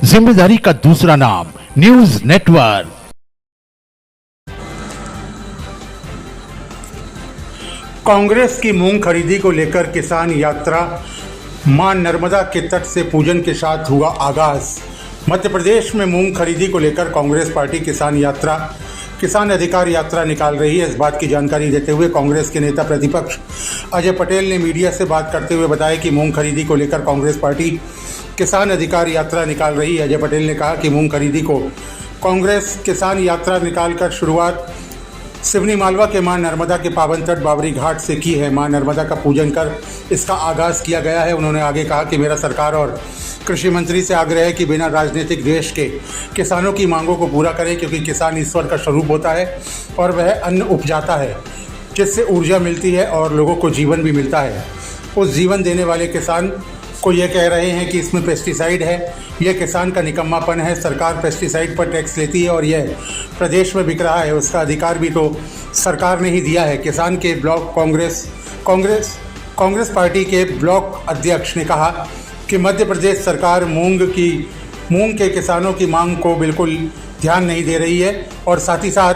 जिम्मेदारी का दूसरा नाम न्यूज नेटवर्क। कांग्रेस की मूंग खरीदी को लेकर किसान यात्रा मां नर्मदा के तट से पूजन के साथ हुआ आगाज। मध्य प्रदेश में मूंग खरीदी को लेकर कांग्रेस पार्टी किसान अधिकार यात्रा निकाल रही है। इस बात की जानकारी देते हुए कांग्रेस के नेता प्रतिपक्ष अजय पटेल ने मीडिया से बात करते हुए बताया कि मूंग खरीदी को लेकर कांग्रेस पार्टी किसान अधिकार यात्रा निकाल रही है। अजय पटेल ने कहा कि मूंग खरीदी को कांग्रेस किसान यात्रा निकालकर शुरुआत सिवनी मालवा के मां नर्मदा के पावन तट बाबरी घाट से की है। मां नर्मदा का पूजन कर इसका आगाज़ किया गया है। उन्होंने आगे कहा कि मेरा सरकार और कृषि मंत्री से आग्रह है कि बिना राजनीतिक द्वेष के किसानों की मांगों को पूरा करें, क्योंकि किसान ईश्वर का स्वरूप होता है और वह अन्न उपजाता है जिससे ऊर्जा मिलती है और लोगों को जीवन भी मिलता है। उस जीवन देने वाले किसान को ये कह रहे हैं कि इसमें पेस्टिसाइड है, यह किसान का निकम्मापन है। सरकार पेस्टिसाइड पर टैक्स लेती है और यह प्रदेश में बिक रहा है, उसका अधिकार भी तो सरकार ने ही दिया है। किसान के ब्लॉक कांग्रेस पार्टी के ब्लॉक अध्यक्ष ने कहा कि मध्य प्रदेश सरकार मूंग के किसानों की मांग को बिल्कुल ध्यान नहीं दे रही है और साथ ही साथ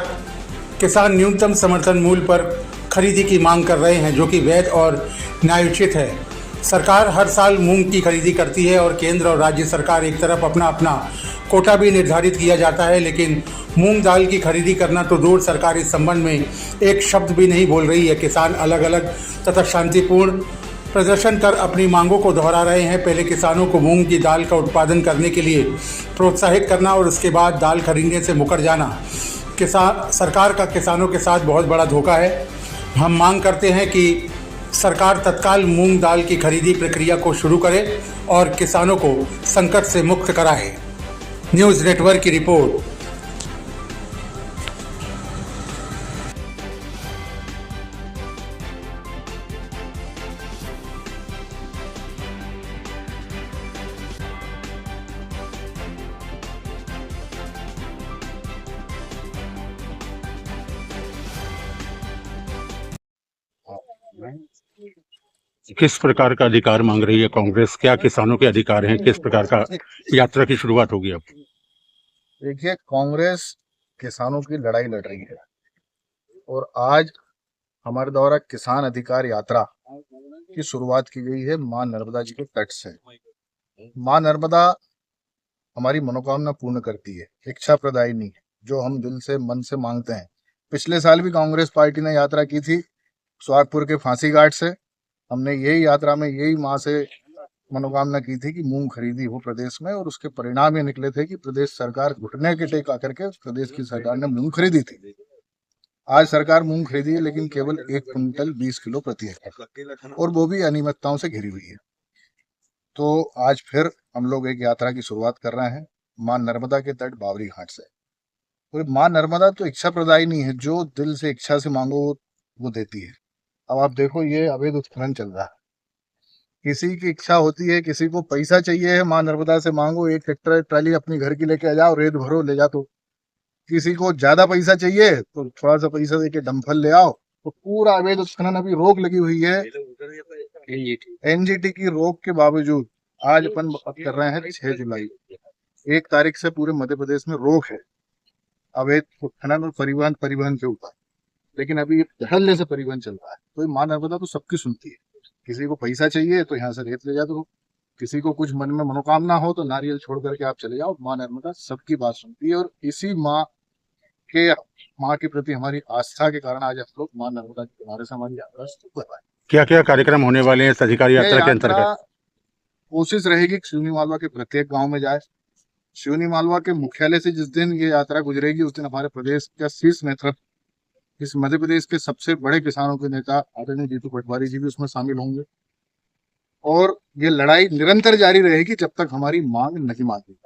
किसान न्यूनतम समर्थन मूल्य पर खरीदी की मांग कर रहे हैं, जो कि वैध और न्यायोचित है। सरकार हर साल मूंग की खरीदी करती है और केंद्र और राज्य सरकार एक तरफ अपना कोटा भी निर्धारित किया जाता है, लेकिन मूंग दाल की खरीदी करना तो दूर, सरकार इस संबंध में एक शब्द भी नहीं बोल रही है। किसान अलग अलग तथा शांतिपूर्ण प्रदर्शन कर अपनी मांगों को दोहरा रहे हैं। पहले किसानों को मूंग की दाल का उत्पादन करने के लिए प्रोत्साहित करना और उसके बाद दाल खरीदने से मुकर जाना सरकार का किसानों के साथ बहुत बड़ा धोखा है। हम मांग करते हैं कि सरकार तत्काल मूंग दाल की खरीदी प्रक्रिया को शुरू करे और किसानों को संकट से मुक्त कराए। न्यूज़ नेटवर्क की रिपोर्ट। किस प्रकार का अधिकार मांग रही है कांग्रेस? क्या किसानों के अधिकार हैं? किस प्रकार का यात्रा की शुरुआत होगी अब? देखिए, कांग्रेस किसानों की लड़ाई लड़ रही है और आज हमारे द्वारा किसान अधिकार यात्रा की शुरुआत की गई है मां नर्मदा जी के तट से। मां नर्मदा हमारी मनोकामना पूर्ण करती है, इच्छा प्रदायिनी है, जो हम दिल से मन से मांगते हैं। पिछले साल भी कांग्रेस पार्टी ने यात्रा की थी सुहागपुर के फांसी घाट से। हमने यही यात्रा में यही माँ से मनोकामना की थी कि मूंग खरीदी हो प्रदेश में, और उसके परिणाम ये निकले थे कि प्रदेश सरकार घुटने के टेक आकर के प्रदेश की सरकार ने मूंग खरीदी थी। आज सरकार मूंग खरीदी है, लेकिन केवल 1 कुंटल 20 किलो प्रति हेक्टेयर, और वो भी अनियमितताओं से घिरी हुई है। तो आज फिर हम लोग एक यात्रा की शुरुआत कर रहे हैं मां नर्मदा के तट बाबरी घाट से। और मां नर्मदा तो इच्छा प्रदायिनी है, जो दिल से इच्छा से मांगो वो देती है। अब आप देखो, ये अवैध उत्खनन चल रहा है। किसी की इच्छा होती है, किसी को पैसा चाहिए है, मां नर्मदा से मांगो, 1 ट्रैक्टर ट्राली अपनी घर की लेके आ जाओ, रेत भरो ले जा। तो किसी को ज्यादा पैसा चाहिए तो थोड़ा सा पैसा देके डंफल ले आओ। तो पूरा अवैध उत्खनन, अभी रोक लगी हुई है एनजीटी की रोक के बावजूद। आज अपन बात कर रहे हैं 6 जुलाई, 1 तारीख से पूरे मध्य प्रदेश में रोक है अवैध उत्खनन और परिवहन के ऊपर, लेकिन अभी धड़ल्ले से परिवहन चल रहा है। तो मां नर्मदा तो सबकी सुनती है। किसी को पैसा चाहिए तो यहाँ से रेत ले जा दो, किसी को कुछ मन में मनोकामना हो तो नारियल छोड़ करके आप चले जाओ। मां नर्मदा सबकी बात सुनती है और इसी माँ के प्रति हमारी आस्था के कारण आज हम लोग मां नर्मदा के किनारे से हमारी यात्रा शुरू कर रहे हैं। क्या क्या कार्यक्रम होने वाले हैं इस अधिकारी यात्रा के अंतर्गत? कोशिश रहेगी कि सिवनी मालवा के प्रत्येक गाँव में जाए। सिवनी मालवा के मुख्यालय से जिस दिन ये यात्रा गुजरेगी, उस दिन हमारे प्रदेश का शीर्ष नेतृत्व, इस मध्य प्रदेश के सबसे बड़े किसानों के नेता आदरणीय जीतू पटवारी जी भी उसमें शामिल होंगे। और ये लड़ाई निरंतर जारी रहेगी जब तक हमारी मांग नहीं मानती।